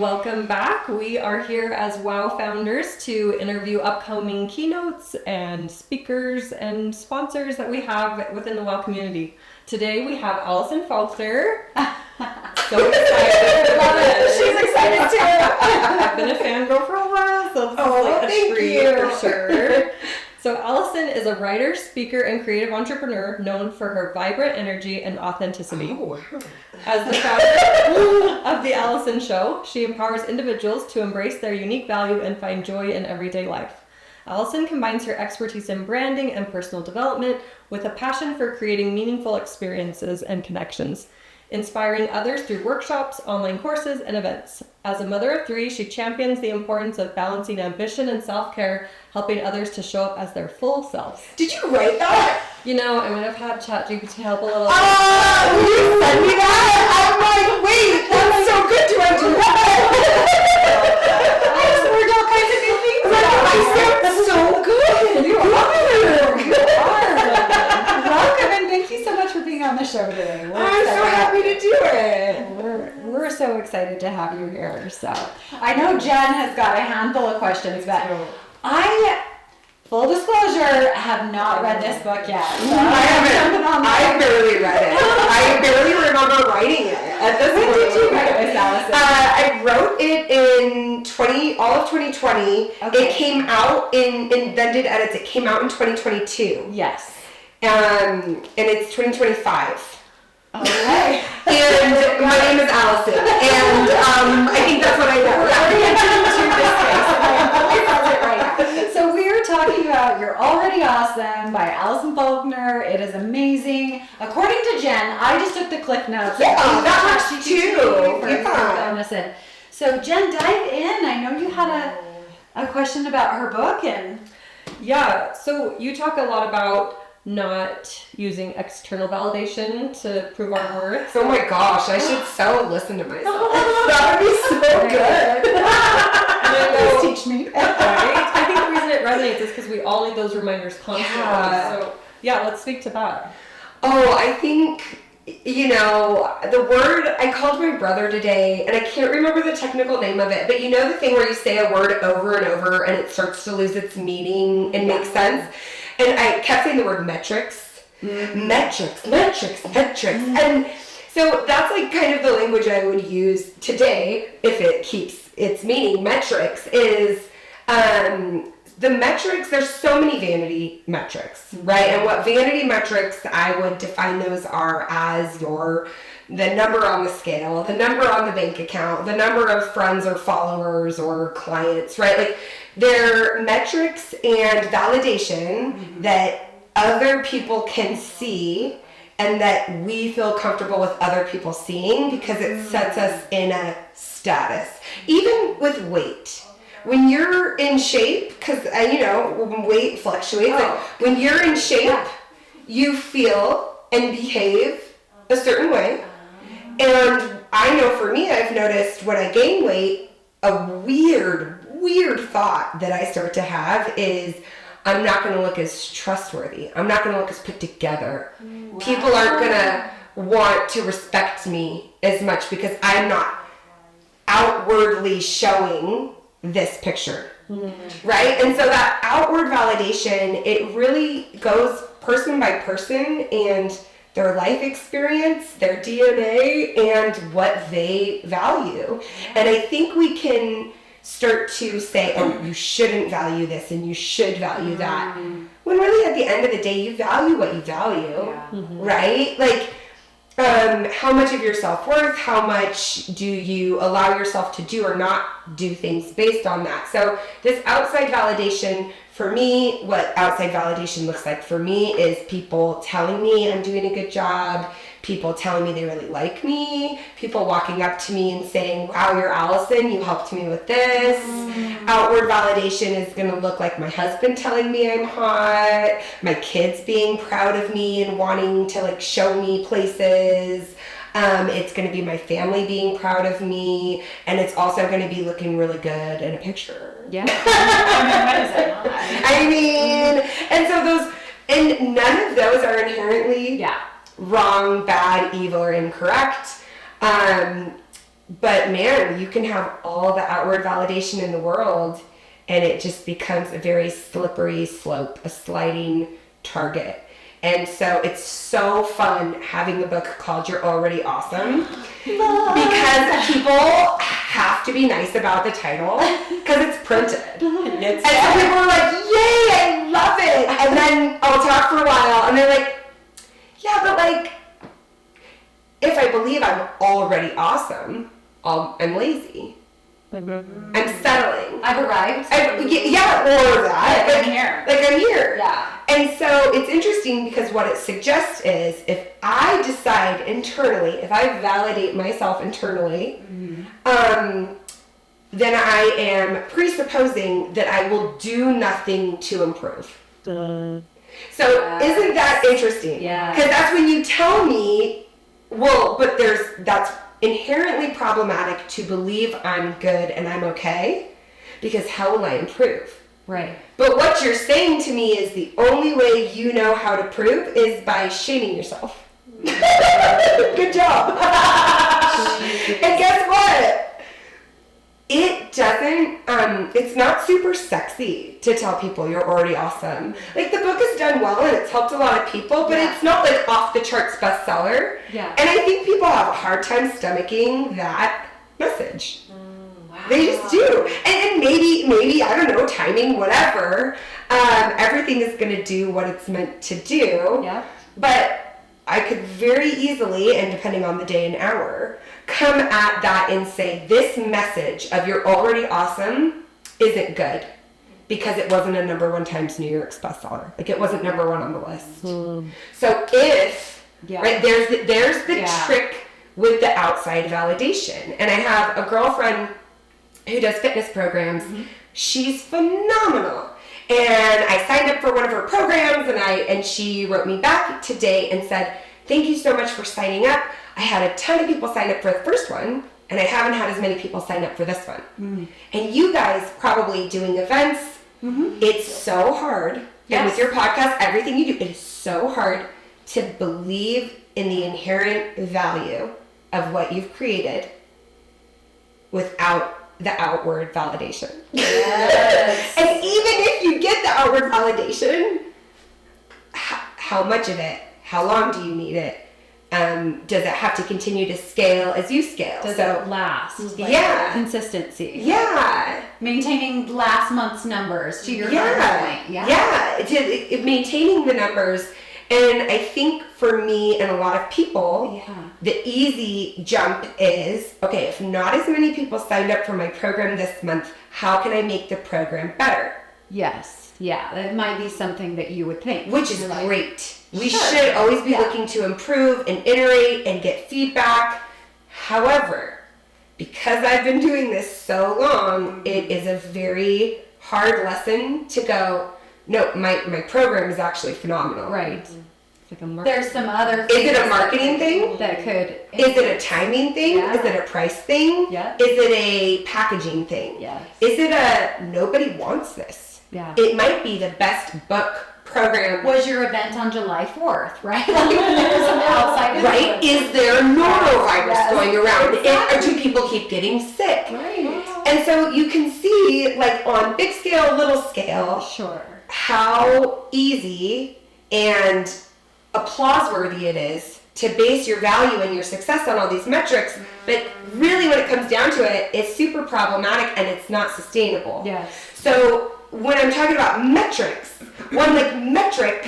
Welcome back. We are here as WOW founders to interview upcoming keynotes and speakers and sponsors that we have within the WOW community. Today we have Alison Faulkner. So excited. Love it. She's excited too. I've been a fangirl for a while, so this is like a treat for sure. So Alison is a writer, speaker, and creative entrepreneur known for her vibrant energy and authenticity. As the founder of the Alison Show, she empowers individuals to embrace their unique value and find joy in everyday life. Alison combines her expertise in branding and personal development with a passion for creating meaningful experiences and connections, inspiring others through workshops, online courses, and events. As a mother of three, she champions the importance of balancing ambition and self-care, helping others to show up as their full selves. Did you write that? You know, I might have had ChatGPT help a little. Oh, will you send me that? I'm like, wait, that's so good. Do I do that? I just learned all kinds of new things. I sound so good. You are. Welcome, and thank you so much for being on the show today. I'm so happy to do it. We're so excited to have you here. So I know Jen has got a handful of questions, but full disclosure, have not read this book yet. So I haven't. I barely read it. I barely remember writing it at this point. When did you write it, Miss Alison? I wrote it in all of 2020. Okay. It came out in Vended Edits. It came out in 2022. Yes. And it's 2025. Okay. And my name is Alison. And I think that's what I know. We're getting into this space, and I totally says it right. So we are talking about You're Already Awesome by Alison Faulkner. It is amazing. According to Jen, I just took the cliff notes. Yeah, that works too. Yeah. So Jen, dive in. I know you had a question about her book. And Yeah, so you talk a lot about not using external validation to prove our worth. Oh my gosh, I should so listen to myself. That would be so good. Please teach me. Right? I think the reason it resonates is because we all need those reminders constantly. Yeah. So yeah, let's speak to that. Oh, I think, the word, I called my brother today, and I can't remember the technical name of it, but you know the thing where you say a word over and over and it starts to lose its meaning and make sense? And I kept saying the word metrics. Mm-hmm. Metrics. Mm-hmm. And so that's like kind of the language I would use today, if it keeps its meaning. Metrics is, the metrics, there's so many vanity metrics, right? And what vanity metrics, I would define those are as the number on the scale, the number on the bank account, the number of friends or followers or clients, right? Like they're metrics and validation that other people can see and that we feel comfortable with other people seeing because it sets us in a status. Even with weight. When you're in shape, because weight fluctuates, like when you're in shape, you feel and behave a certain way. And I know for me, I've noticed when I gain weight, a weird thought that I start to have is I'm not going to look as trustworthy. I'm not going to look as put together. Wow. People aren't going to want to respect me as much because I'm not outwardly showing this picture, right? And so that outward validation, it really goes person by person and their life experience, their DNA, and what they value. And I think we can start to say, oh, you shouldn't value this and you should value that. When really at the end of the day, you value what you value, right? Like, how much of your self-worth, how much do you allow yourself to do or not do things based on that? So this outside validation, for me, what outside validation looks like for me is people telling me I'm doing a good job, people telling me they really like me, people walking up to me and saying, wow, you're Alison, you helped me with this. Outward validation is going to look like my husband telling me I'm hot, my kids being proud of me and wanting to show me places. It's going to be my family being proud of me, and it's also going to be looking really good in a picture. Yeah. What is it? I mean, and so none of those are inherently wrong, bad, evil, or incorrect. But man, you can have all the outward validation in the world and it just becomes a very slippery slope, a sliding target. And so it's so fun having a book called You're Already Awesome because people have to be nice about the title because it's printed. And so people are like, yay, I love it. And then I'll talk for a while and they're like, yeah, but like, if I believe I'm already awesome, I'm lazy. I'm settling. I've arrived. Yeah, or that. Like, I'm here. Like I'm here. Yeah. And so it's interesting because what it suggests is if I decide internally, if I validate myself internally, then I am presupposing that I will do nothing to improve. So isn't that interesting? Yeah. Because that's when you tell me, well, but that's inherently problematic to believe I'm good and I'm okay, because how will I improve? Right. But what you're saying to me is the only way you know how to prove is by shaming yourself. Good job. And guess what? It doesn't, it's not super sexy to tell people you're already awesome. Like, the book has done well and it's helped a lot of people, but it's not like off the charts bestseller. Yeah. And I think people have a hard time stomaching that message. Wow. They just do. And maybe, I don't know, timing, whatever. Everything is going to do what it's meant to do. Yeah. But I could very easily, and depending on the day and hour, come at that and say, this message of you're already awesome isn't good because it wasn't a #1 Times New York bestseller. Like, it wasn't #1 on the list. So if, right, there's the trick with the outside validation. And I have a girlfriend who does fitness programs. She's phenomenal. And I signed up for one of her programs and she wrote me back today and said, thank you so much for signing up. I had a ton of people sign up for the first one, and I haven't had as many people sign up for this one. And you guys probably doing events, it's so hard. And with your podcast, everything you do, it is so hard to believe in the inherent value of what you've created without the outward validation. Yes. And even if you get the outward validation, how much of it? How long do you need it? Does it have to continue to scale as you scale? Does it last? Like, consistency. Yeah. Maintaining last month's numbers to your point. Yeah. Maintaining the numbers. And I think for me and a lot of people, the easy jump is, okay, if not as many people signed up for my program this month, how can I make the program better? Yes. Yeah. That might be something that you would think. Which is great. We should always be looking to improve and iterate and get feedback. However, because I've been doing this so long, it is a very hard lesson to go, no, my program is actually phenomenal. Right. There's some other things. Is it a marketing thing? That could. Is it a timing thing? Yeah. Is it a price thing? Yeah. Is it a packaging thing? Yes. Is it a nobody wants this? Yeah. It might be the best book program. Was your event on July 4th, right? Like when there's some outside right? Is there norovirus going around? Or do people keep getting sick? Right. And so you can see, like, on big scale, little scale, how easy and applause-worthy it is to base your value and your success on all these metrics, but really when it comes down to it, it's super problematic and it's not sustainable. Yes. So when I'm talking about metrics, one metric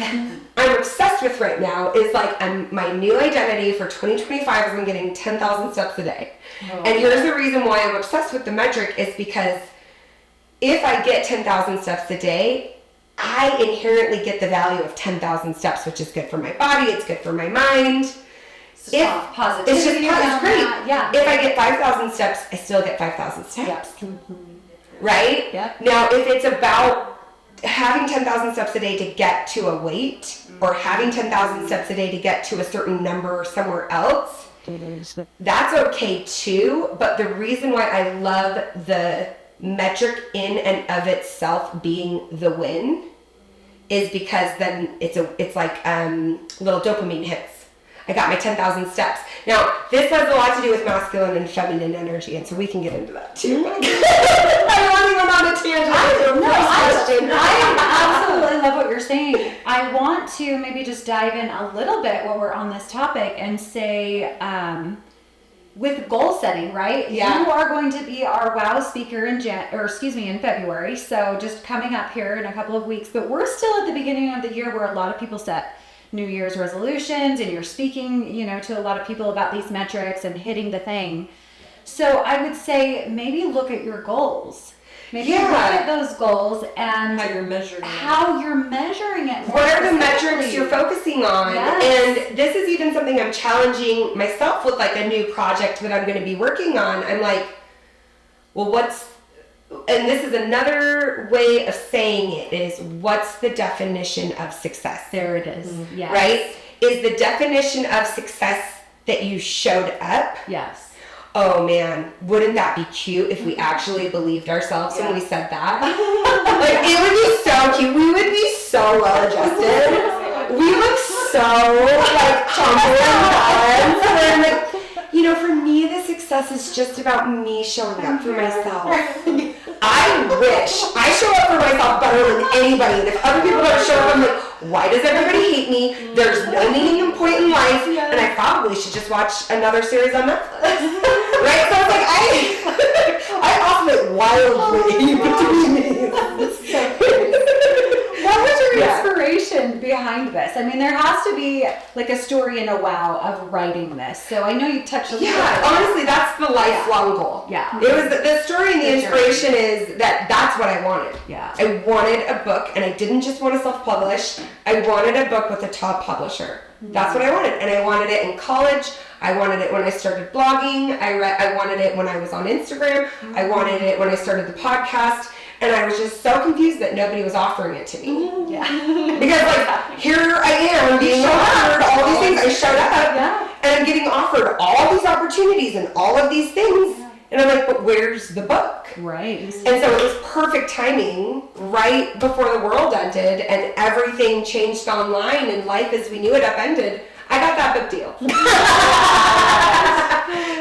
I'm obsessed with right now is my new identity for 2025 is I'm getting 10,000 steps a day. And here's the reason why I'm obsessed with the metric is because if I get 10,000 steps a day, I inherently get the value of 10,000 steps, which is good for my body, it's good for my mind. It's positivity. It's great. Yeah. If I get 5,000 steps, I still get 5,000 steps. Right? Yep. Now, if it's about having 10,000 steps a day to get to a weight, or having 10,000 steps a day to get to a certain number somewhere else, that's okay too. But the reason why I love the metric in and of itself being the win is because then it's like little dopamine hits. I got my 10,000 steps. Now, this has a lot to do with masculine and feminine energy, and so we can get into that too. I don't want to go on a tangent. I absolutely love what you're saying. I want to maybe just dive in a little bit while we're on this topic and say, with goal setting, right? Yeah. You are going to be our WOW speaker in February. So just coming up here in a couple of weeks, but we're still at the beginning of the year where a lot of people set New Year's resolutions, and you're speaking, to a lot of people about these metrics and hitting the thing. So I would say maybe look at your goals. Maybe look at those goals and how you're measuring it. What are the metrics you're focusing on? Yes. And this is even something I'm challenging myself with, like a new project that I'm going to be working on. I'm like, well, and this is another way of saying it is, what's the definition of success? There it is. Yes. Right? Is the definition of success that you showed up? Yes. Oh man, wouldn't that be cute if we actually believed ourselves when we said that? Like, it would be so cute. We would be so well adjusted. We look so like tumble and balanced. And for me, the success is just about me showing up for myself. I wish I show up for myself better than anybody. And if other people don't show up, I'm like, why does everybody hate me? There's no meaning and point in life, and I probably should just watch another series on Netflix. Right? So it's like, I oscillate wildly between these. What was your inspiration behind this? I mean, there has to be like a story and a wow of writing this. So I know you touched a little bit. Yeah, honestly, that's the lifelong goal. Yeah. It was the story and the inspiration is that's what I wanted. Yeah. I wanted a book, and I didn't just want to self-publish. I wanted a book with a top publisher. That's what I wanted, and I wanted it in college. I wanted it when I started blogging. I wanted it when I was on Instagram. I wanted it when I started the podcast. And I was just so confused that nobody was offering it to me. Yeah. Because like, here I am being offered all these things. I showed up and I'm getting offered all these opportunities and all of these things. And I'm like, but where's the book? Right. And so it was perfect timing right before the world ended and everything changed online and life as we knew it upended. I got that book deal.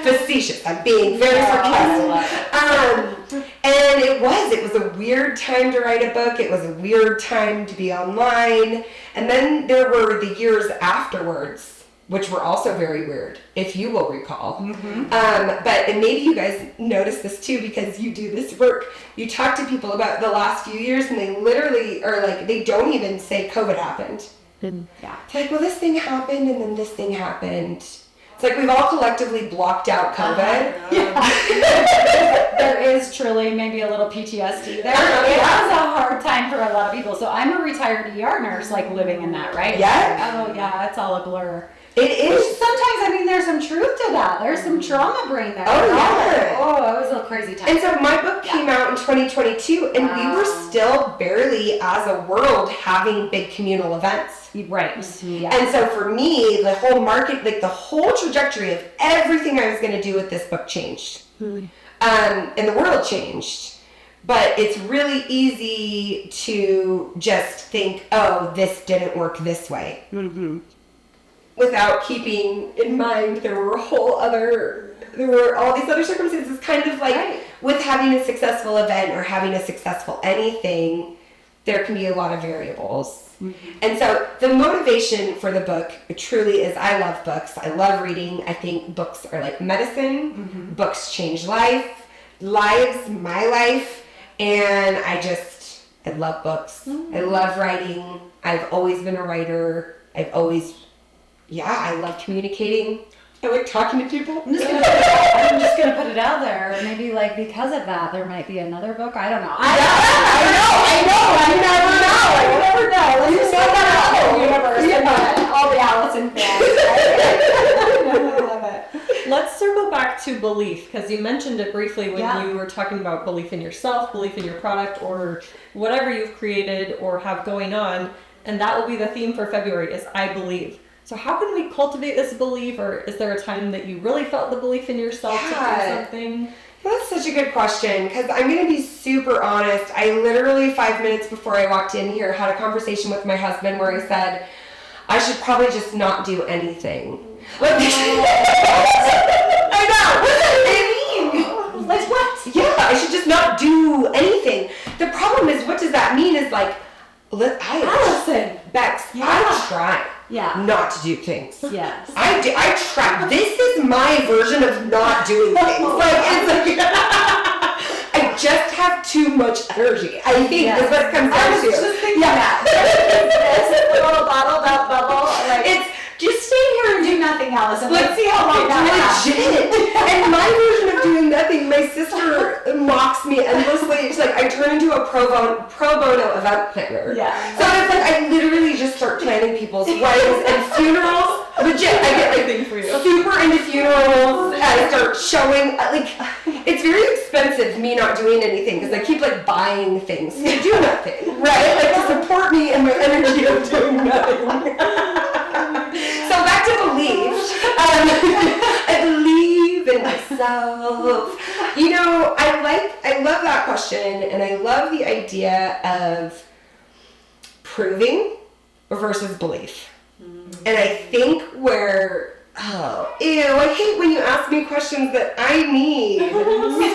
Facetious. I'm being very sarcastic. And it was a weird time to write a book. It was a weird time to be online. And then there were the years afterwards, which were also very weird, if you will recall. And maybe you guys notice this too, because you do this work. You talk to people about the last few years, and they literally are like, they don't even say COVID happened. Yeah. It's like, well, this thing happened, and then this thing happened. It's like we've all collectively blocked out COVID. There is truly maybe a little PTSD there. It was a hard time for a lot of people. So I'm a retired ER nurse, like living in that, right? Yeah. Oh yeah, it's all a blur. It is. Sometimes, I mean, there's some truth to that. There's some trauma brain there. Oh, yeah. Oh, it was a crazy time. And so my book came out in 2022, and we were still barely, as a world, having big communal events. Right. Yeah. And so for me, the whole market, like the whole trajectory of everything I was going to do with this book changed. And the world changed. But it's really easy to just think, oh, this didn't work this way. Without keeping in mind there were all these other circumstances, kind of like with having a successful event or having a successful anything, there can be a lot of variables. And so the motivation for the book truly is, I love books. I love reading. I think books are like medicine. Books change lives, my life. And I love books. I love writing. I've always been a writer. I love communicating. I like talking to people. I'm just gonna put it out there. Maybe like because of that, there might be another book. I don't know. I know. You never know. Let's just put that out there, universe. All the Alison fans. I love it. Let's circle back to belief, because you mentioned it briefly when you were talking about belief in yourself, belief in your product, or whatever you've created or have going on, and that will be the theme for February is I believe. So how can we cultivate this belief, or is there a time that you really felt the belief in yourself to do something? That's such a good question, because I'm going to be super honest. I literally 5 minutes before I walked in here had a conversation with my husband where I said, I should probably just not do anything. Like, I know. What does that mean? Like what? Yeah, I should just not do anything. The problem is, what does that mean? Is like, Alison. Bex, Yeah. I try not to do things. Yes. I try. This is my version of not doing things. Like, it's like, I just have too much energy. I think is what it comes down to. I was just thinking that. This little bottled up bubble. Like, It's just stay here and do nothing, Alison. Let's see how long that lasts. legit. And my version of doing nothing, my sister mocks me endlessly. She's like, I turn into a pro bono event planner. Yeah. So it's like I literally just start planning people's weddings and funerals. Legit, I get like super into funerals. I start showing like it's very expensive me not doing anything because I keep like buying things to do nothing, right? Like to support me and my energy of doing nothing. So back to belief. I believe in myself. You know, I love that question, and I love the idea of proving versus belief. And I think I hate when you ask me questions that I need.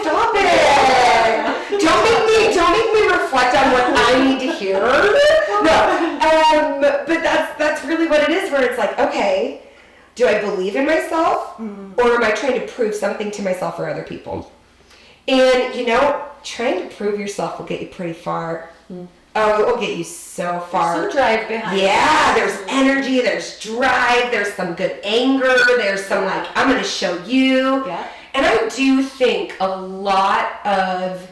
Stop it. Don't make me reflect on what I need to hear. No. But that's really what it is, where it's like, okay, do I believe in myself, or am I trying to prove something to myself or other people? And, you know, trying to prove yourself will get you pretty far. Oh, it will get you so far. There's some drive behind it. Yeah, there's energy, there's drive, there's some good anger, there's some like, I'm going to show you. Yeah. And I do think a lot of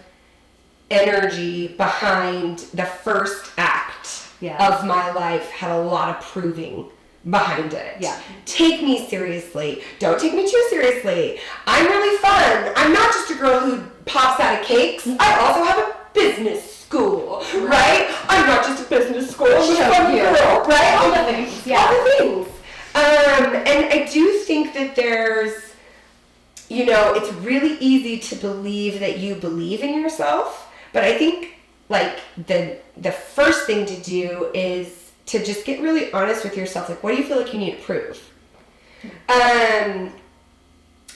energy behind the first act of my life had a lot of proving behind it. Yeah. Take me seriously. Don't take me too seriously. I'm really fun. I'm not just a girl who pops out of cakes. I also have a business school, right? I'm not just a business school. I'm a fun girl, right? All the things. Yeah. All the things. And I do think that there's, you know, it's really easy to believe that you believe in yourself, but I think like the first thing to do is to just get really honest with yourself. Like, what do you feel like you need to prove? And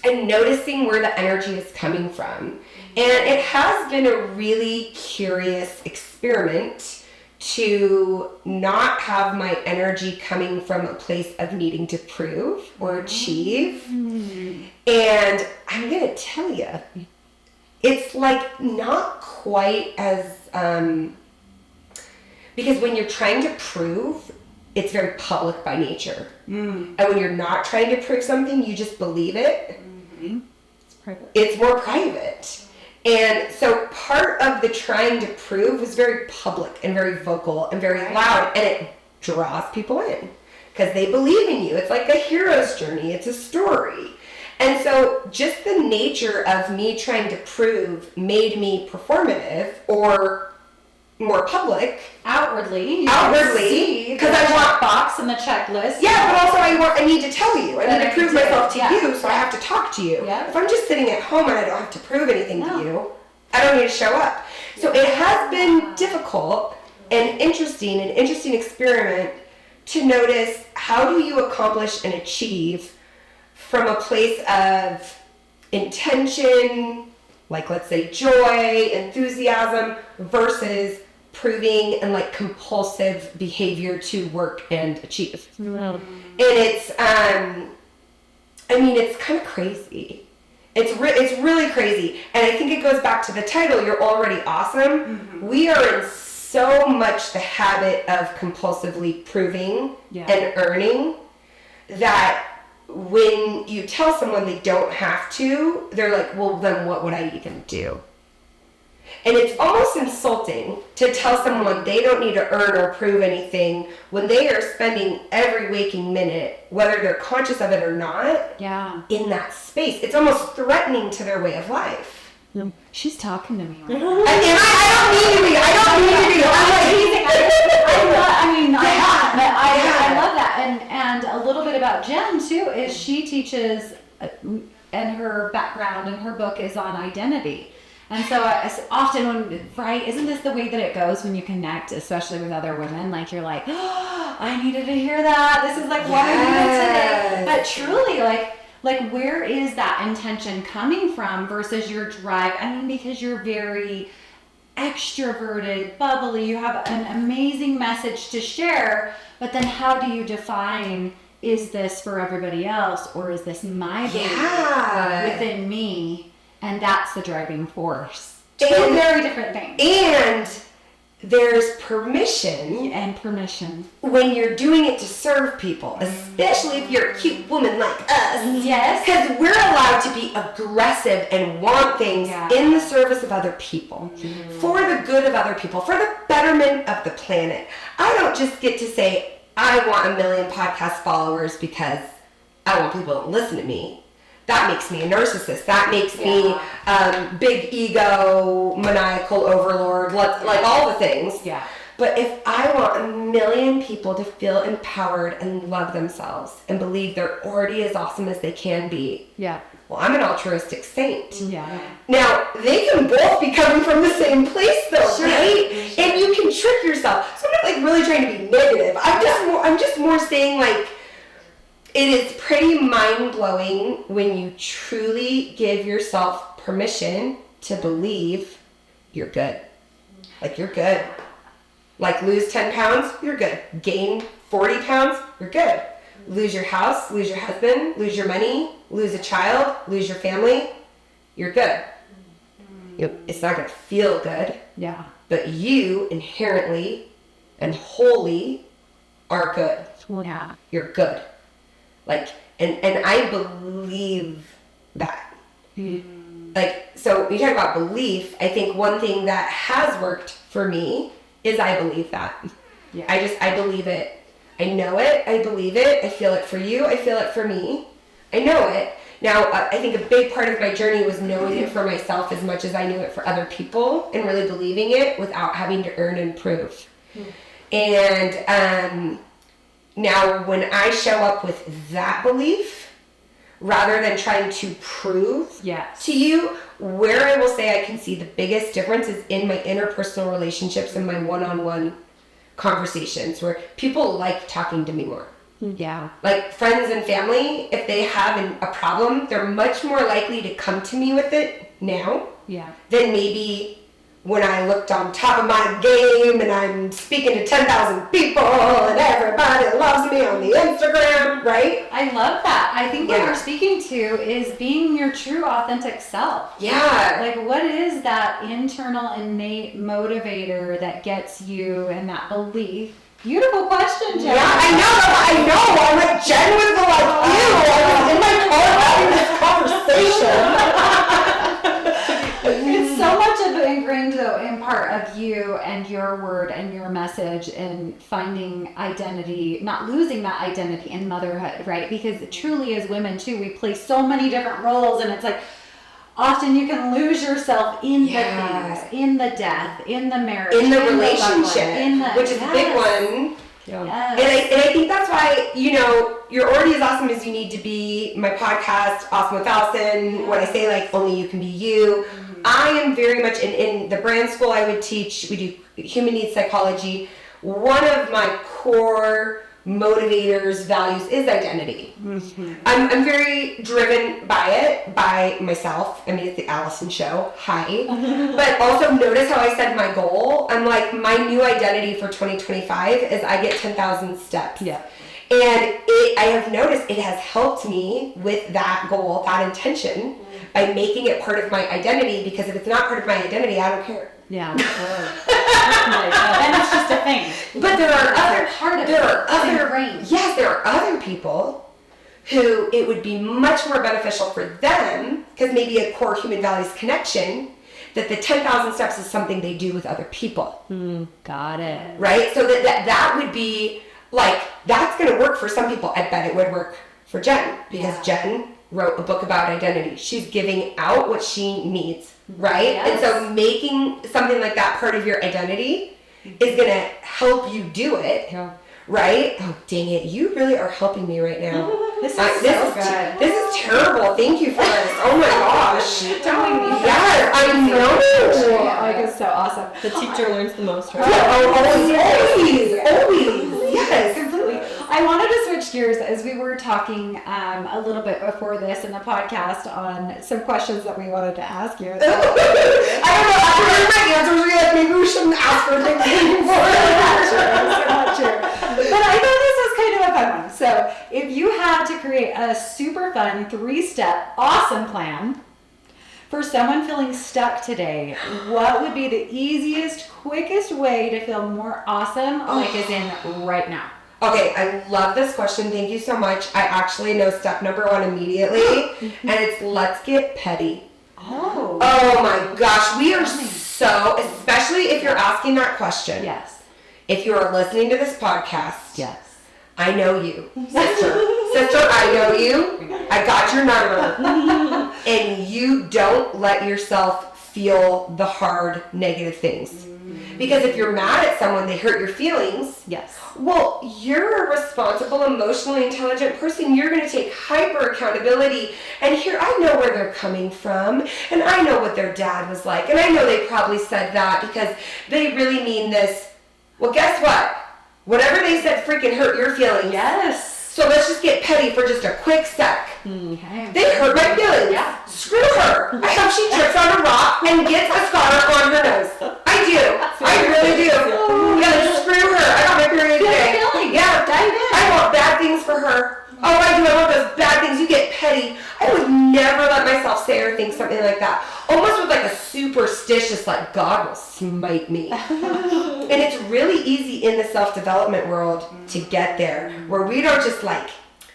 noticing where the energy is coming from. And it has been a really curious experiment to not have my energy coming from a place of needing to prove or achieve. And I'm going to tell you, it's like not quite as, because when you're trying to prove, it's very public by nature. And when you're not trying to prove something, you just believe it. It's private. It's more private. And so part of the trying to prove was very public and very vocal and very loud, and it draws people in because they believe in you. It's like a hero's journey. It's a story. And so just the nature of me trying to prove made me performative or more public. Outwardly. Because I want box and the checklist. Yeah, but also I need to tell you. I need to prove myself to Yeah. you, so I have to talk to you. Yeah. If I'm just sitting at home and I don't have to prove anything to you, I don't need to show up. So it has been difficult and an interesting experiment to notice how do you accomplish and achieve from a place of intention, like let's say joy, enthusiasm, versus proving and like compulsive behavior to work and achieve. And it's, it's kind of crazy. It's really crazy. And I think it goes back to the title, You're Already Awesome. We are in so much the habit of compulsively proving and earning that when you tell someone they don't have to, they're like, well, then what would I even do? And it's almost insulting to tell someone they don't need to earn or prove anything when they are spending every waking minute, whether they're conscious of it or not, in that space. It's almost threatening to their way of life. She's talking to me. I don't need to be. I love that. And a little bit about Jen too is she teaches, and her background and her book is on identity. And so often isn't this the way that it goes when you connect, especially with other women? Like you're like, oh, I needed to hear that. This is like what I needed today. But truly, like where is that intention coming from versus your drive? I mean, because you're very extroverted, bubbly, you have an amazing message to share, but then how do you define, is this for everybody else or is this my belief within me? And that's the driving force. Two very different things. And there's permission. And permission. When you're doing it to serve people, especially if you're a cute woman like us. Yes. Because we're allowed to be aggressive and want things in the service of other people, for the good of other people, for the betterment of the planet. I don't just get to say, I want 1 million podcast followers because I want people to listen to me. That makes me a narcissist. That makes me big ego, maniacal overlord, like all the things. Yeah. But if I want 1 million people to feel empowered and love themselves and believe they're already as awesome as they can be, well, I'm an altruistic saint. Yeah. Now, they can both be coming from the same place, though, right? Sure. And you can trick yourself. So I'm not like really trying to be negative. I'm just more saying like, it is pretty mind-blowing when you truly give yourself permission to believe you're good. Like, you're good. Like, lose 10 pounds, you're good. Gain 40 pounds, you're good. Lose your house, lose your husband, lose your money, lose a child, lose your family, you're good. It's not going to feel good. Yeah. But you inherently and wholly are good. Yeah. You're good. Like, and I believe that. Like, so when you talk about belief, I think one thing that has worked for me is I believe that. Yeah. I believe it. I know it. I believe it. I feel it for you. I feel it for me. I know it. Now, I think a big part of my journey was knowing it for myself as much as I knew it for other people and really believing it without having to earn and prove. And now when I show up with that belief, rather than trying to prove to you, where I will say I can see the biggest difference is in my interpersonal relationships and my one-on-one conversations where people like talking to me more. Yeah. Like friends and family, if they have a problem, they're much more likely to come to me with it now than maybe when I looked on top of my game and I'm speaking to 10,000 people and everybody loves me on the Instagram, right? I love that. I think what you're speaking to is being your true authentic self. Yeah. Like what is that internal innate motivator that gets you and that belief? Beautiful question, Jen. Yeah, I know. I'm like, Jen was the I was in my car having this conversation. It's so much of it ingrained, though, in part of you and your word and your message and finding identity, not losing that identity in motherhood, right? Because truly as women, too, we play so many different roles, and it's like, often you can lose yourself in the things, in the death, in the marriage, in the relationship, which is a big one. Yeah. Yes. And I think that's why, you're already as awesome as you need to be. My podcast, Awesome with Alison, when I say like only you can be you, I am very much in the brand school I would teach, we do human needs psychology. One of my core motivators, values is identity. I'm very driven by it, by myself. I mean, it's the Alison Show. Hi. But also notice how I said my goal. I'm like, my new identity for 2025 is I get 10,000 steps. Yeah. And I have noticed it has helped me with that goal, that intention, by making it part of my identity, because if it's not part of my identity, I don't care. Yeah. Then it's just a thing. But there are other people who it would be much more beneficial for them, because maybe a core human values connection, that the 10,000 steps is something they do with other people. Got it. Right? So that would be like, that's going to work for some people. I bet it would work for Jen, because Jen wrote a book about identity. She's giving out what she needs, right? Yes. And so making something like that part of your identity is going to help you do it, right? Oh, dang it. You really are helping me right now. This is good. This is terrible. Thank you for this. Oh my gosh. Yes, I know. Like, it's so awesome. The teacher learns the most, right? Always. Yes. I wanted to switch gears as we were talking a little bit before this in the podcast on some questions that we wanted to ask you. So, I don't know. After hearing my answers, we're like, maybe we shouldn't ask for things anymore. Not true. But I thought this was kind of a fun one. So if you had to create a super fun 3-step awesome plan for someone feeling stuck today, what would be the easiest, quickest way to feel more awesome, like as in right now? Okay, I love this question. Thank you so much. I actually know step number 1 immediately, and it's let's get petty. Oh my gosh, we are so, especially if you're asking that question. Yes. If you are listening to this podcast. Yes. I know you, sister. Sister, I know you. I got your number. And you don't let yourself feel the hard, negative things. Because if you're mad at someone, they hurt your feelings. Yes. Well, you're a responsible, emotionally intelligent person. You're going to take hyper accountability. And here, I know where they're coming from. And I know what their dad was like. And I know they probably said that because they really mean this. Well, guess what? Whatever they said freaking hurt your feelings. Yes. So let's just get petty for just a quick sec. Okay. They hurt my feelings. Yeah. Screw her. I hope she trips on a rock and gets a scar on her nose. I do. I really do. Yeah, screw her. I got my period today. Yeah. Dive in. I want bad things for her. Oh, I do. I want those bad things. You get petty. I would never let myself say or think something like that. Almost with like a superstitious, like, God will smite me. And it's really easy in the self-development world to get there, where we don't just like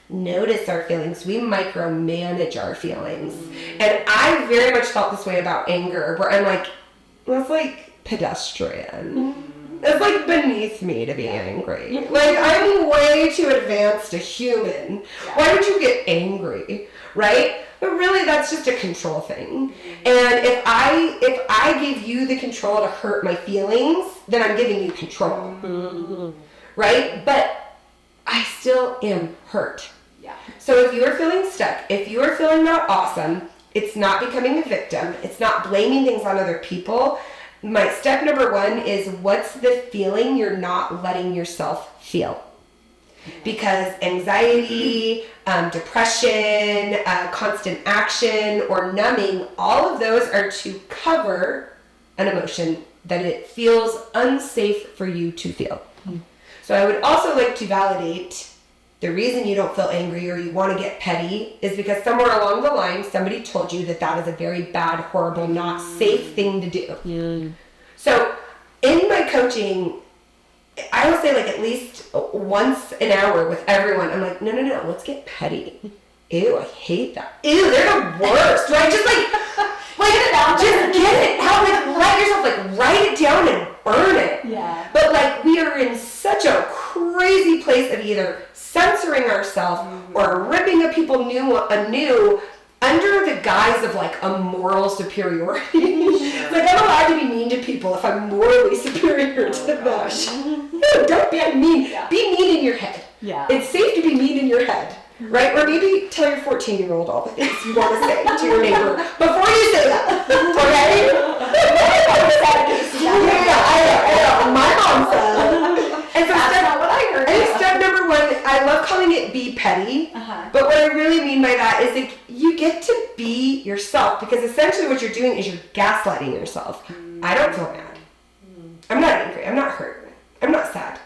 notice our feelings, we micromanage our feelings. And I very much felt this way about anger, where I'm like, well, it's like pedestrian. It's like beneath me to be angry. Like, I'm way too advanced a human. Why would you get angry, right? But really, that's just a control thing. And if I give you the control to hurt my feelings, then I'm giving you control, right? But I still am hurt. Yeah. So if you are feeling stuck, if you are feeling not awesome, it's not becoming a victim. It's not blaming things on other people. My step number 1 is, what's the feeling you're not letting yourself feel? Because anxiety, depression, constant action, or numbing, all of those are to cover an emotion that it feels unsafe for you to feel. So I would also like to validate the reason you don't feel angry or you want to get petty is because somewhere along the line, somebody told you that that is a very bad, horrible, not safe thing to do. So in my coaching, I will say like at least once an hour with everyone, I'm like, no, let's get petty. Ew, I hate that. Ew, they're the worst, right? Just like just get it out, like let yourself like write it down and burn it. Yeah. But like we are in such a crazy place of either censoring ourselves or ripping at people anew under the guise of like a moral superiority. It's like I'm allowed to be mean to people if I'm morally superior to them. No, don't be mean. Yeah. Be mean in your head. Yeah. It's safe to be mean in your head, right? Or maybe tell your 14-year-old all the things you want to say to your neighbor before you say that. Okay? Yeah, my mom said. And so That's not what I heard. And step number 1, I love calling it be petty. But what I really mean by that is like you get to be yourself, because essentially what you're doing is you're gaslighting yourself. I don't feel mad. I'm not angry. I'm not hurt. I'm not sad.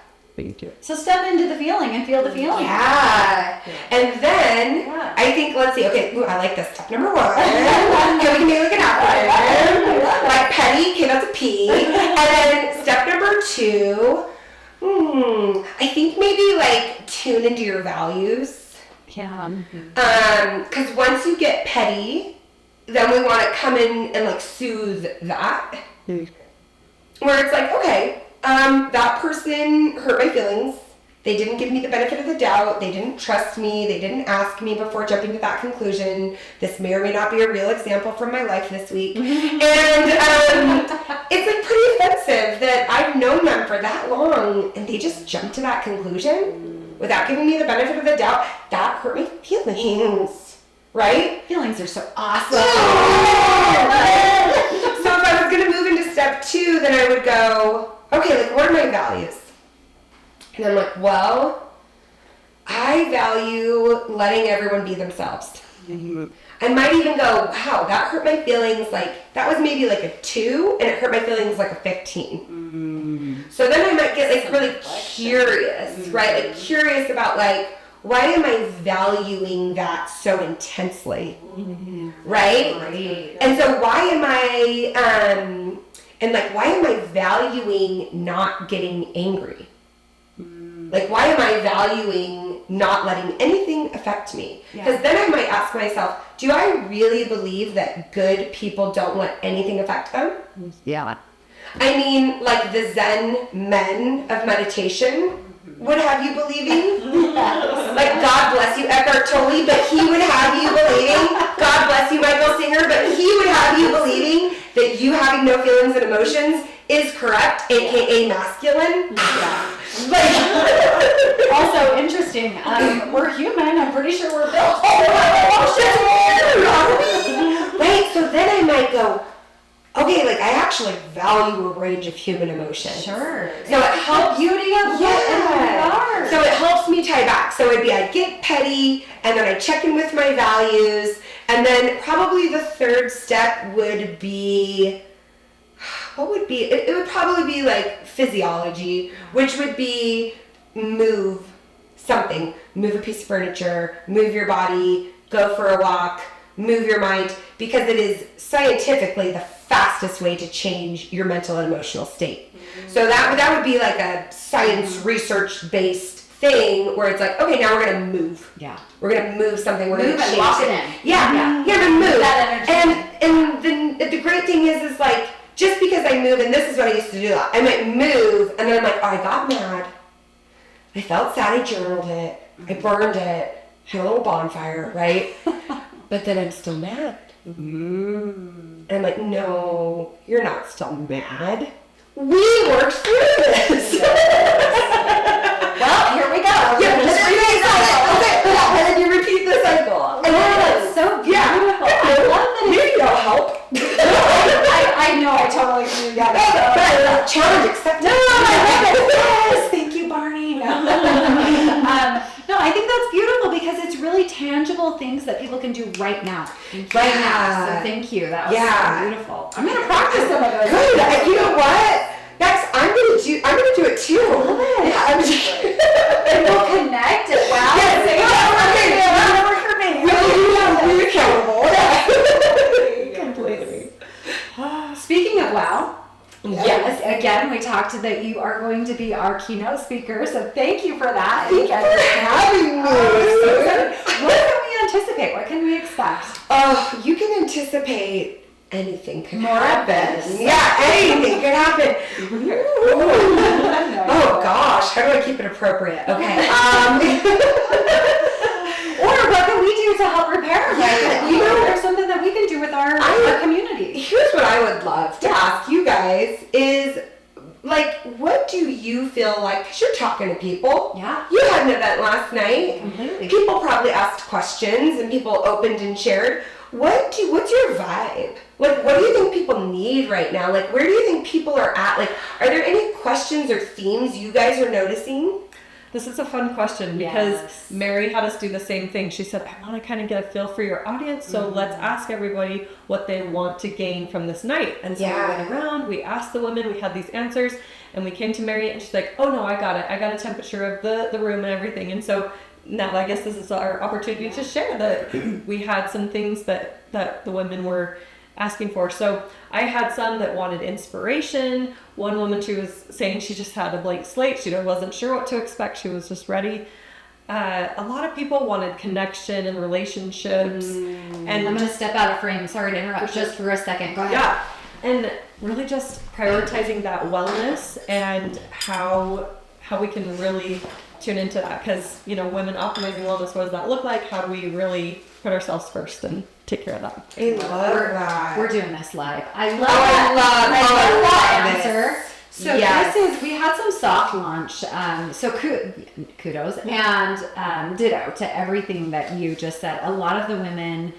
So step into the feeling and feel the feeling. Yeah. And then I think, let's see. Okay, I like this. Step number 1. Okay, we can make like an acronym. Like petty. Okay, that's a P. And then step number 2. I think maybe like tune into your values. Yeah. Because once you get petty, then we want to come in and like soothe that. Where it's like, okay, that person hurt my feelings. They didn't give me the benefit of the doubt. They didn't trust me. They didn't ask me before jumping to that conclusion. This may or may not be a real example from my life this week. And it's like pretty offensive that I've known them for that long and they just jumped to that conclusion without giving me the benefit of the doubt. That hurt my feelings, right? Feelings are so awesome. So if I was going to move into step 2, then I would go, okay, like what are my values? And I'm like, well, I value letting everyone be themselves. I might even go, wow, that hurt my feelings. Like, that was maybe like a 2, and it hurt my feelings like a 15. So then I might get like really curious, right? Like curious about like, why am I valuing that so intensely, right? And so why am I valuing not getting angry? Like, why am I valuing not letting anything affect me? Because then I might ask myself, do I really believe that good people don't let anything affect them? Yeah. I mean, like the Zen men of meditation would have you believing, like, God bless you, Eckhart Tolle, but he would have you believing, God bless you, Michael Singer, but he would have you believing that you having no feelings and emotions is correct, aka masculine. Like, also interesting, we're human, I'm pretty sure we're built. Right, so then I might go, okay, like, I actually value a range of human emotions. Sure. So it helps. Beauty of Yeah. So it helps me tie back. So it'd be, I'd get petty, and then I'd check in with my values, and then probably the third step would be, what would be, it would probably be like physiology, which would be move something. Move a piece of furniture, move your body, go for a walk, move your mind, because it is scientifically the fastest way to change your mental and emotional state. So that would be like a science research-based thing where it's like, okay, now we're gonna move. Yeah. We're gonna move something. We're Move gonna and change walk it. it in. Yeah, to move. That energy. And the great thing is like, just because I move, and this is what I used to do, I might move, and then I'm like, oh, I got mad. I felt sad, I journaled it, I burned it, had a little bonfire, right? But then I'm still mad. And I'm like, no, you're not still mad. We worked through this. Well, here we go. Yeah, let's repeat the cycle. Okay, and then you repeat the cycle. And that's so beautiful. I love that. Maybe it'll help. I know, I totally agree. Yeah, challenge accepted. No, I love it. Yes, thank you, Barney. No, I think that's beautiful because it's really tangible things that people can do right now. Right now. So thank you. That was so beautiful. I'm gonna practice some of those. Good. You know what? Next, I'm gonna do it too. I love it. Yeah, I'm just and we'll connect as well. Yes. We're accountable. Completely. Speaking of wow. Yes, again, we talked that you are going to be our keynote speaker, so thank you for that. Thank you for having me. What can we anticipate? What can we expect? Oh, you can anticipate anything could More happen. of this. Yeah, anything could happen. Oh gosh, how do I keep it appropriate? Okay. Or what can we do to help repair? Like, there's something that we can do with our community. Here's what I would love to ask you guys is, like, what do you feel like, because you're talking to people. Yeah. You had an event last night. Completely. People probably asked questions and people opened and shared. What's your vibe? Like, what do you think people need right now? Like, where do you think people are at? Like, are there any questions or themes you guys are noticing? This is a fun question because Mary had us do the same thing. She said, I want to kind of get a feel for your audience, so let's ask everybody what they want to gain from this night. And so we went around, we asked the women, we had these answers, and we came to Mary, and she's like, oh no, I got it. I got a temperature of the room and everything. And so now I guess this is our opportunity to share that we had some things that the women were asking for. So I had some that wanted inspiration. One woman, she was saying she just had a blank slate. She wasn't sure what to expect. She was just ready. A lot of people wanted connection and relationships. And I'm going to step out of frame. Sorry to interrupt just for a second. Go ahead. Yeah. And really just prioritizing that wellness and how we can really tune into that. Because, Women Optimizing Wellness, what does that look like? How do we really put ourselves first and take care of that? I love that. We're doing this live. I love that answer. So we had some soft launch. So kudos and ditto to everything that you just said. A lot of the women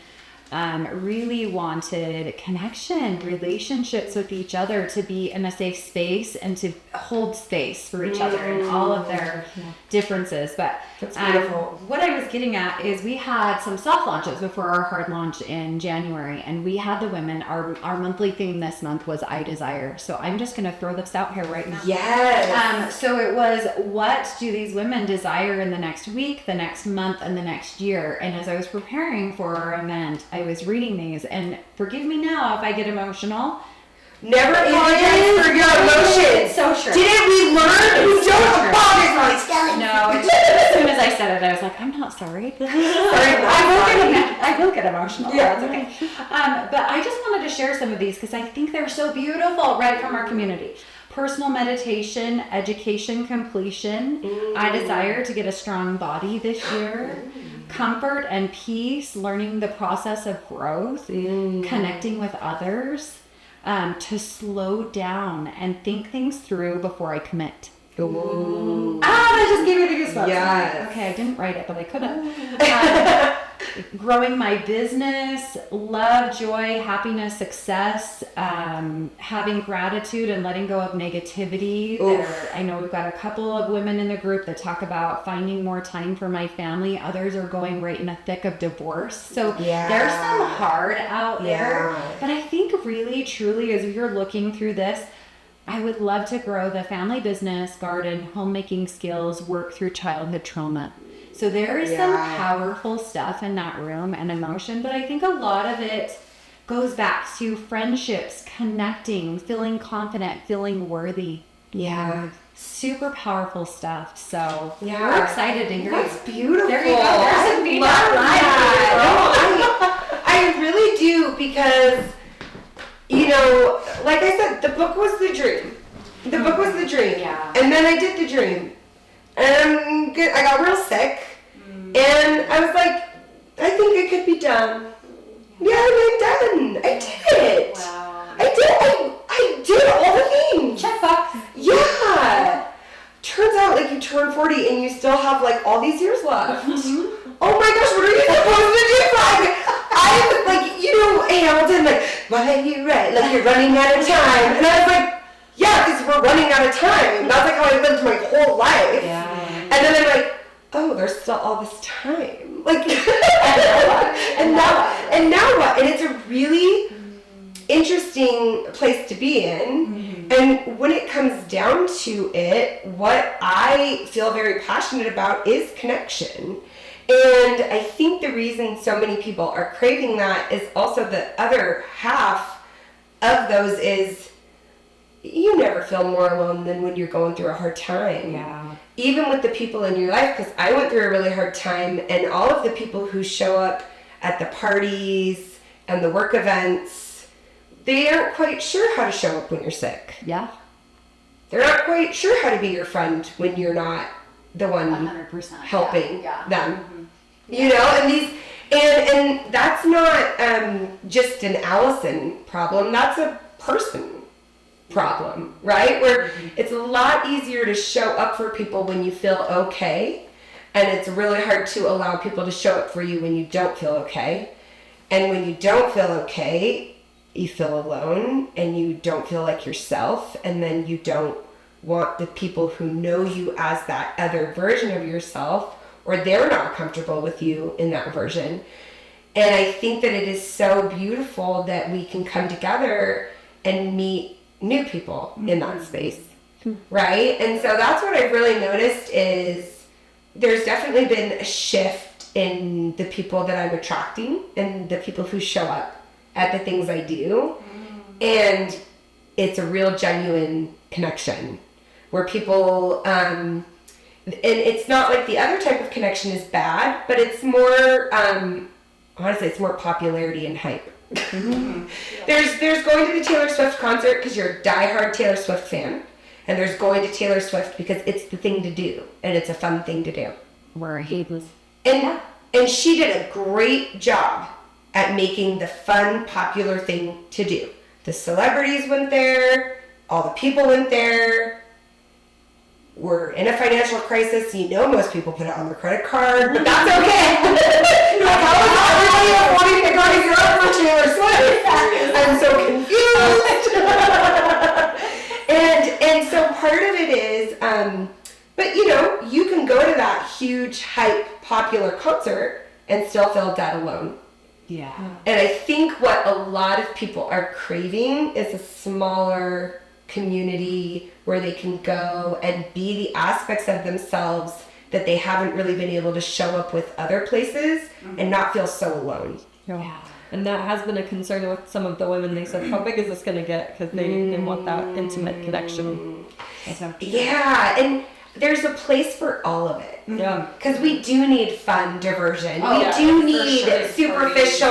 really wanted connection, relationships with each other, to be in a safe space and to hold space for each other and all of their differences. But that's beautiful. What I was getting at is we had some soft launches before our hard launch in January, and we had the women, our monthly theme this month was I Desire. So I'm just going to throw this out here right now. Yes. So it was, what do these women desire in the next week, the next month, and the next year? And as I was preparing for our event, I was reading these, and forgive me now if I get emotional. Never apologize for your emotions. So true. Didn't we learn? We don't apologize. No, as soon as I said it, I was like, I'm not sorry. I will get emotional. Yeah, that's okay. But I just wanted to share some of these because I think they're so beautiful, right from our community. Personal meditation, education completion. I desire to get a strong body this year. Comfort and peace, learning the process of growth, connecting with others, to slow down and think things through before I commit. Ooh. That just gave me the goosebumps. Yes. Okay, I didn't write it, but I could have. Growing my business, love, joy, happiness, success, having gratitude and letting go of negativity. I know we've got a couple of women in the group that talk about finding more time for my family. Others are going right in the thick of divorce. So there's some hard out there. But I think really, truly, as you're looking through this, I would love to grow the family business, garden, homemaking skills, work through childhood trauma. So there is some powerful stuff in that room and emotion, but I think a lot of it goes back to friendships, connecting, feeling confident, feeling worthy. Yeah. Super powerful stuff. So we're excited to hear. That's beautiful. There you go. There's some feedback. I really do, because, you know, like I said, the book was the dream. The book was the dream. Yeah. And then I did the dream. And I got real sick. And I was like, I think it could be done. Yeah, and I'm done. I did it. Wow. I did all the things. Check box. Yeah. Turns out, like, you turn 40 and you still have, like, all these years left. Oh my gosh, what are you supposed to do? I was like, you know, Hamilton, like, why are you right? Like, you're running out of time. And I was like, yeah, because we're running out of time. That's like how I lived my whole life. Yeah. And then I'm like, oh, there's still all this time. Like, and now what? And it's a really interesting place to be in. And when it comes down to it, what I feel very passionate about is connection. And I think the reason so many people are craving that is also the other half of those is you never feel more alone than when you're going through a hard time. Yeah. Even with the people in your life, because I went through a really hard time, and all of the people who show up at the parties and the work events, they aren't quite sure how to show up when you're sick. Yeah. They're not quite sure how to be your friend when you're not the one 100%. helping them. Mm-hmm. You know, and that's not just an Alison problem. That's a person problem, right? Where it's a lot easier to show up for people when you feel okay, and it's really hard to allow people to show up for you when you don't feel okay. And when you don't feel okay, you feel alone and you don't feel like yourself, and then you don't want the people who know you as that other version of yourself, or they're not comfortable with you in that version. And I think that it is so beautiful that we can come together and meet new people in that space, right? And so that's what I've really noticed is there's definitely been a shift in the people that I'm attracting and the people who show up at the things I do. And it's a real genuine connection where people, and it's not like the other type of connection is bad, but it's more, honestly, it's more popularity and hype. There's going to the Taylor Swift concert because you're a diehard Taylor Swift fan, and there's going to Taylor Swift because it's the thing to do and it's a fun thing to do. We're heedless. And she did a great job at making the fun, popular thing to do. The celebrities went there, all the people went there. we're in a financial crisis. You know, most people put it on their credit card, but that's okay. Like, how is everybody wanting to go to Europe for Taylor Swift? I'm so confused. and so part of it is, but you know, you can go to that huge, hype, popular concert and still feel dead alone. Yeah. And I think what a lot of people are craving is a smaller community where they can go and be the aspects of themselves that they haven't really been able to show up with other places and not feel so alone. Yeah. And that has been a concern with some of the women. They said, how big is this going to get? Because they want that intimate connection. Yeah, and there's a place for all of it. Yeah. Because we do need fun diversion. Oh, we do need superficial.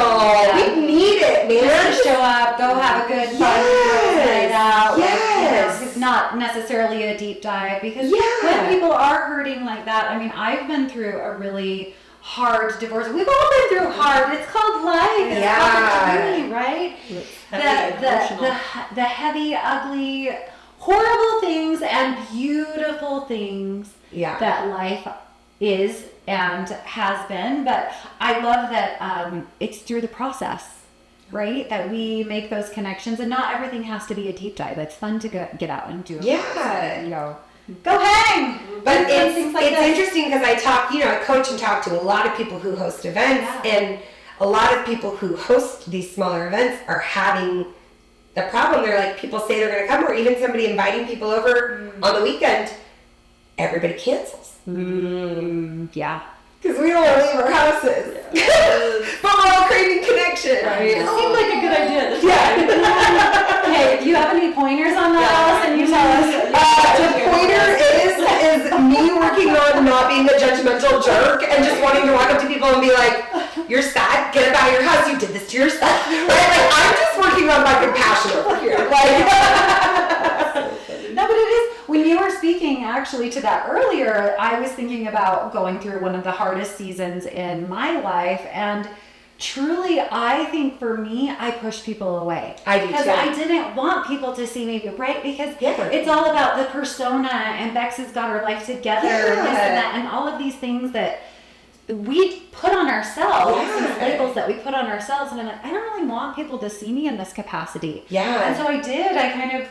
We need it, man. Just to show up, go have a good fun night out. Yes. It's not necessarily a deep dive because when people are hurting like that, I mean, I've been through a really hard divorce. We've all been through hard. It's called life. It's called the journey, right? The heavy, ugly, horrible things and beautiful things that life is and has been. But I love that it's through the process, right? That we make those connections, and not everything has to be a deep dive. It's fun to get out and do it. Yeah. You know, go hang. But it's interesting because I coach and talk to a lot of people who host events, and a lot of people who host these smaller events are having the problem. They're like, people say they're going to come, or even somebody inviting people over on the weekend, everybody cancels. Yeah. Because we don't want to leave our houses. But we're all craving connection. Right. It seemed like a good idea. Hey, if you have any pointers on that, Alison, you tell us. The pointer is me working on not being a judgmental jerk and just wanting to walk up to people and be like, you're sad, get out of your house, you did this to yourself. Right? Like, I'm just working on my compassion over here. No, but it is, when you were speaking actually to that earlier, I was thinking about going through one of the hardest seasons in my life, and truly, I think for me, I pushed people away. I do too. Because I didn't want people to see me, right? Because it's all about the persona, and Bex has got her life together, and this and that, and all of these things that we put on ourselves, these labels that we put on ourselves, and I'm like, I don't really want people to see me in this capacity. Yeah. And so I kind of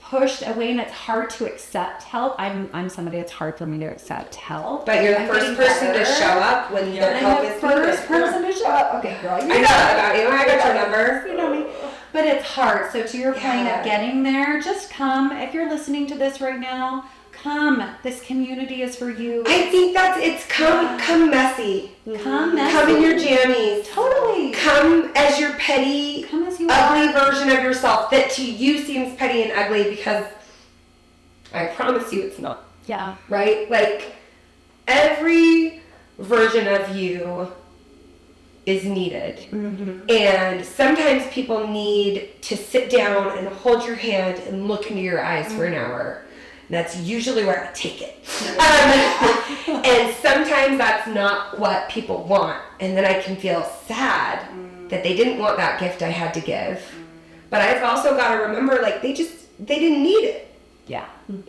pushed away, and it's hard to accept help. I'm somebody, it's hard for me to accept help. But you're the first person to show up when their help is needed. First person to show up. Okay, girl. I know about you. I got your number. You know me. But it's hard. So to your point of getting there, just come. If you're listening to this right now, come. This community is for you. I think it's come messy. Come messy. Come in your jammies. Totally. Come as your petty, come as you ugly version of yourself that to you seems petty and ugly, because I promise you it's not. Yeah. Right? Like, every version of you is needed. Mm-hmm. And sometimes people need to sit down and hold your hand and look into your eyes for an hour. That's usually where I take it. And sometimes that's not what people want. And then I can feel sad that they didn't want that gift I had to give. But I've also got to remember, like, they didn't need it. Yeah.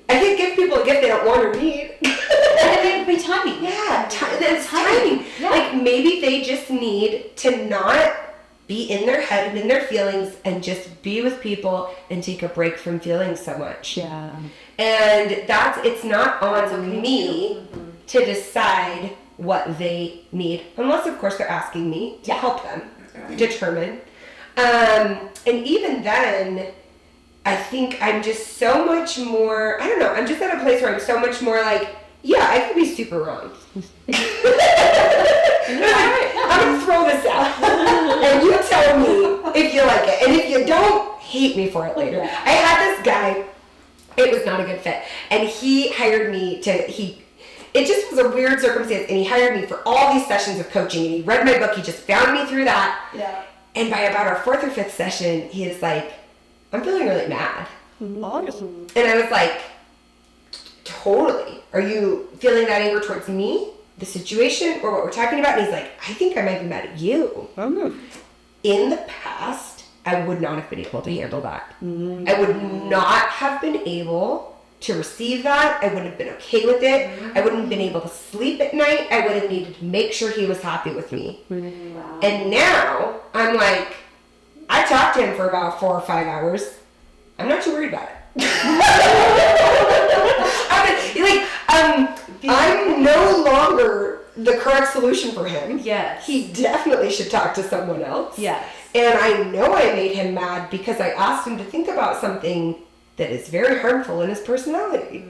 I can't give people a gift they don't want or need. And it'd be timing. Yeah, it's timing. Yeah. Like, maybe they just need to not be in their head and in their feelings and just be with people and take a break from feeling so much. Yeah. And it's not on me to decide what they need, unless of course they're asking me to help them determine. And even then, I think I'm just so much more, I don't know, I'm just at a place where I'm so much more like, yeah, I could be super wrong. I'm going to throw this out. And you tell me if you like it. And if you don't, hate me for it later. I had this guy, it was not a good fit. And he hired me it just was a weird circumstance. And he hired me for all these sessions of coaching. And he read my book. He just found me through that. Yeah. And by about our 4th or 5th session, he was like, I'm feeling really mad. Awesome. And I was like, totally. Are you feeling that anger towards me, the situation, or what we're talking about? And he's like, I think I might be mad at you. In the past, I would not have been able to handle that. I would not have been able to receive that. I wouldn't have been okay with it. I wouldn't have been able to sleep at night. I would have needed to make sure he was happy with me. Wow. And now I'm like, I talked to him for about 4 or 5 hours. I'm not too worried about it. I'm no longer the correct solution for him. Yes. He definitely should talk to someone else. Yes. And I know I made him mad because I asked him to think about something that is very harmful in his personality.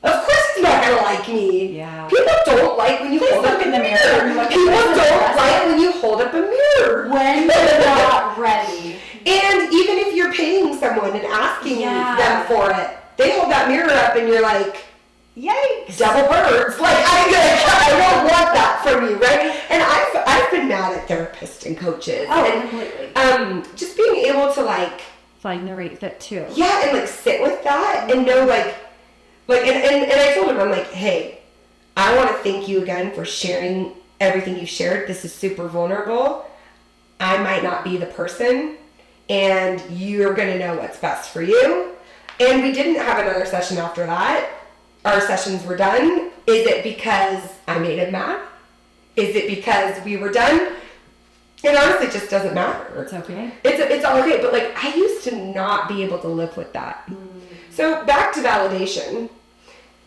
Of course he's not going to like me. Yeah. People don't like when you hold up in the mirror. People don't like when you hold up a mirror. When you're not ready. And even if you're paying someone and asking them for it, they hold that mirror up and you're like, yikes, double birds. Like, I don't want that from you, right? And I've been mad at therapists and coaches. Completely. Just being able to like find the right fit too. Yeah, and like sit with that and know and I told him, I'm like, hey, I want to thank you again for sharing everything you shared. This is super vulnerable. I might not be the person, and you're going to know what's best for you. And we didn't have another session after that. Our sessions were done. Is it because I made him mad? Is it because we were done? It honestly just doesn't matter. It's okay. It's all okay, but like I used to not be able to live with that. So back to validation.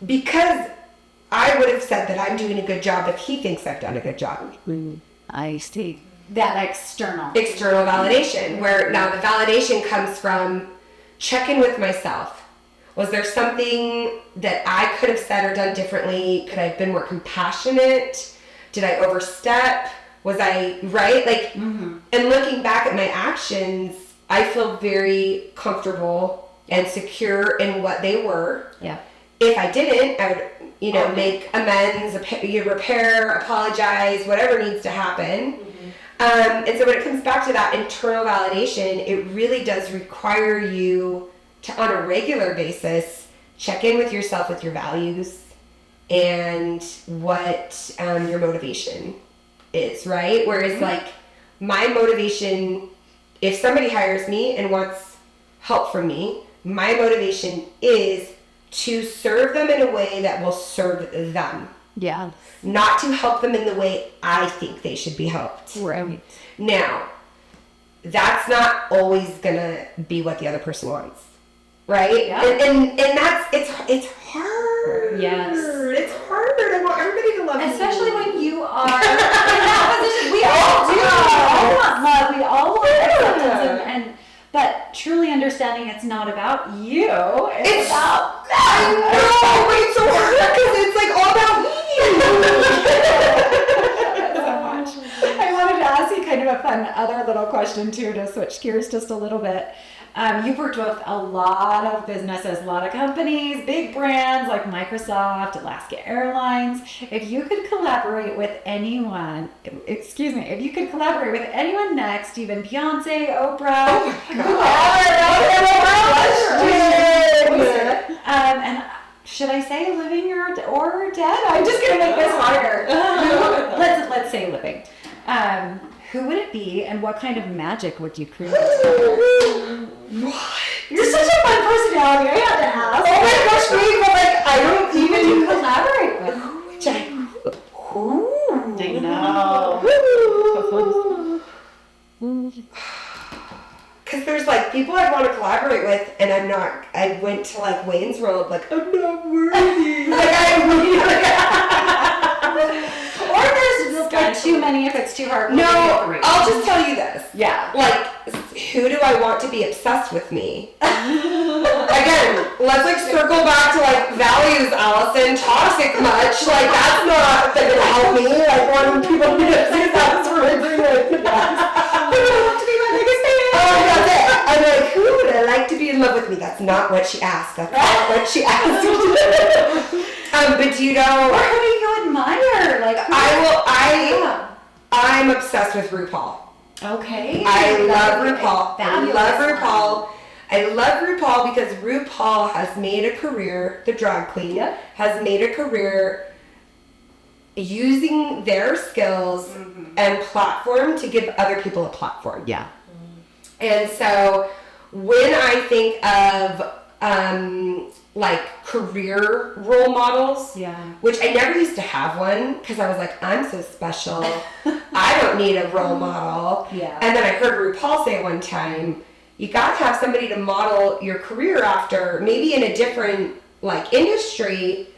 Because I would have said that I'm doing a good job if he thinks I've done a good job. I see. That external validation, where now the validation comes from check in with myself. Was there something that I could have said or done differently? Could I have been more compassionate? Did I overstep? Was I right? Like, and looking back at my actions, I feel very comfortable and secure in what they were. Yeah. If I didn't, I would, make amends, repair, apologize, whatever needs to happen. And so when it comes back to that internal validation, it really does require you to, on a regular basis, check in with yourself with your values and what your motivation is, right? Whereas like my motivation, if somebody hires me and wants help from me, my motivation is to serve them in a way that will serve them. Yeah. Not to help them in the way I think they should be helped. Right. Now, that's not always gonna be what the other person wants. Right? Yeah. And that's it's hard. Yes. It's hard. I want everybody to love me. Especially when you are in that position. We all do. We all want love. We all want acceptance but truly understanding it's not about you. It's about them. I know, but it's so hard because it's like all about me. So much. I wanted to ask you kind of a fun other little question too, to switch gears just a little bit. You've worked with a lot of businesses, a lot of companies, big brands like Microsoft, Alaska Airlines. If you could collaborate with anyone, if you could collaborate with anyone next, even Beyonce, Oprah, and should I say living or dead? I'm just going to make this harder. Let's say living. Who would it be, and what kind of magic would you create? You're such a fun personality. I had to ask. Oh my gosh, wait, but like I don't even. Who would you collaborate with? I know. Because there's like people I want to collaborate with, and I'm not. I went to like Wayne's World, like I'm not worthy. Or there's like too many if it's too hard. No, I'll just tell you this. Yeah. Like, who do I want to be obsessed with me? Again, let's like circle back to like values, Alison. Toxic much. Like that's not gonna help me. Like wanting people to be obsessed. That's where I bring it. Who do I want to be my biggest fan? Oh, that's it. I'm like, who would I like to be in love with me? That's not what she asked. That's not what she asked. But do you know? Or who do you admire? Like I'm obsessed with RuPaul. Okay. I love RuPaul. I love RuPaul because RuPaul has made a career, the drag queen, has made a career using their skills and platform to give other people a platform. Yeah. And so when I think of like career role models. Yeah. Which I never used to have one because I was like, I'm so special. I don't need a role model. Yeah. And then I heard RuPaul say one time, you got to have somebody to model your career after, maybe in a different like industry.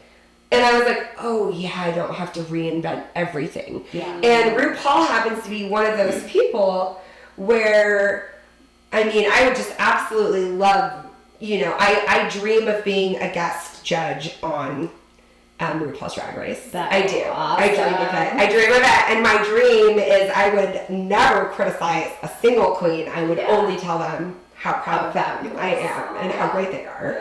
And I was like, oh yeah, I don't have to reinvent everything. Yeah. And RuPaul happens to be one of those people where, I mean, I would just absolutely love, you know, I dream of being a guest judge on RuPaul's Drag Race. I do. Awesome. I dream of it. I dream of it. And my dream is I would never criticize a single queen. I would only tell them how proud of them I am and how great they are.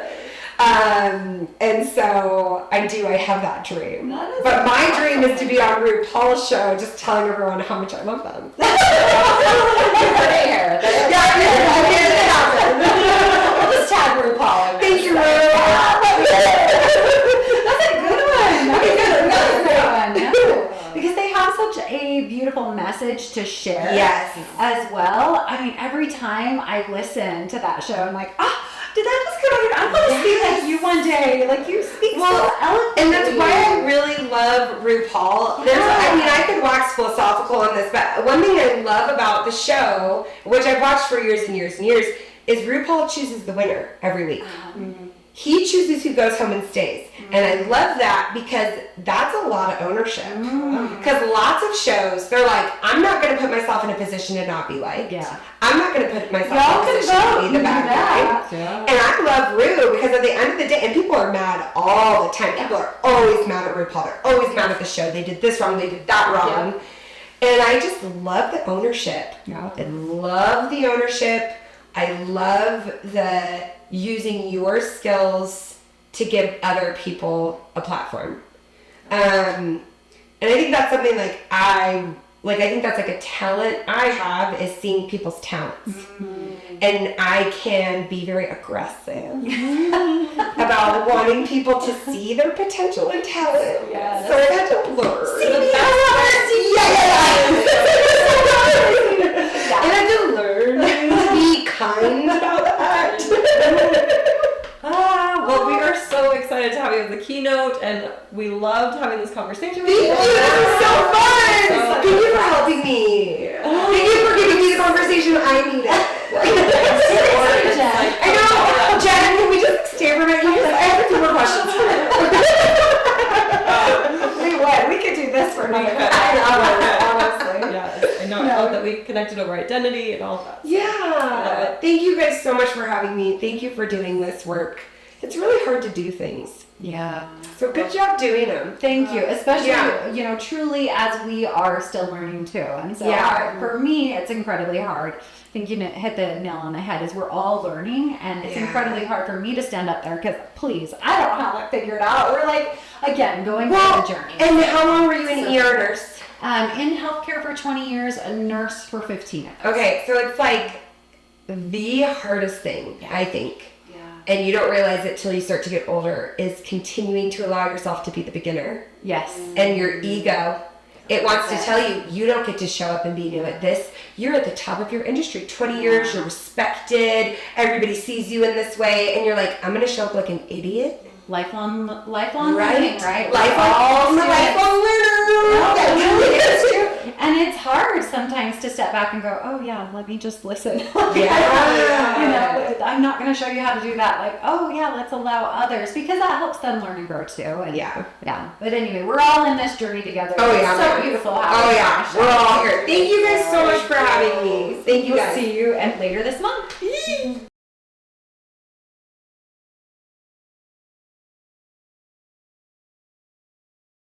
And so I have that dream. But my dream is to be on RuPaul's show just telling everyone how much I love them. There. I'll just tag RuPaul. Thank you, Ru. That's a good one. That's a good one. Because they have such a beautiful message to share. Yes. As well. I mean, every time I listen to that show, I'm like, did that just come out? I'm going to speak like you one day. Like, you speak so eloquently. And that's why I really love RuPaul. I mean, I could wax philosophical on this, but one thing I love about the show, which I've watched for years and years and years, is RuPaul chooses the winner every week. He chooses who goes home and stays. And I love that because that's a lot of ownership. Because lots of shows, they're like, I'm not going to put myself in a position to not be liked. Yeah. I'm not going to put myself in a position to be the bad guy. Yeah. And I love Ru because at the end of the day, and people are mad all the time. People are always mad at RuPaul. They're always mad at the show. They did this wrong. They did that wrong. Yeah. And I just love the ownership. Yeah. I love the ownership. I love the using your skills to give other people a platform. And I think that's something I think that's like a talent I have is seeing people's talents. And I can be very aggressive about wanting people to see their potential and talent. Yes. So I've had to learn. And I had to learn to be kind about that. Well, we are so excited to have you as the keynote, and we loved having this conversation with you. Thank you. This was so fun. Thank you for helping me. Thank you for giving me the conversation I needed. I know. Jen, can we just stay for a minute? I have a few more questions. Wait, what? We could do this for another honestly. Yeah, I know that we connected over identity and all that. Yeah. Thank you guys so much for having me. Thank you for doing this work. It's really hard to do things. Yeah. So good job doing them. Thank you. Especially, truly as we are still learning too. And so for me, it's incredibly hard. I think you hit the nail on the head is we're all learning, and it's incredibly hard for me to stand up there because please, I don't have it figured out. We're like, again, going through the journey. And how long were you an ER nurse? In healthcare for 20 years, a nurse for 15 years. Okay, so it's like the hardest thing, I think. And you don't realize it till you start to get older, is continuing to allow yourself to be the beginner. Yes. And your ego, it wants to tell you, you don't get to show up and be new at this. You're at the top of your industry. 20 years, you're respected, everybody sees you in this way, and you're like, I'm going to show up like an idiot. Lifelong right? learning, right? Lifelong learner. It's true. And it's hard sometimes to step back and go, oh yeah, let me just listen. I'm not going to show you how to do that. Like, oh yeah, let's allow others, because that helps them learn and grow too. And yeah. But anyway, we're all in this journey together. Oh yeah, it's so beautiful. We're all here. Thank you guys so much for having me. Thank you guys. We'll see you later this month.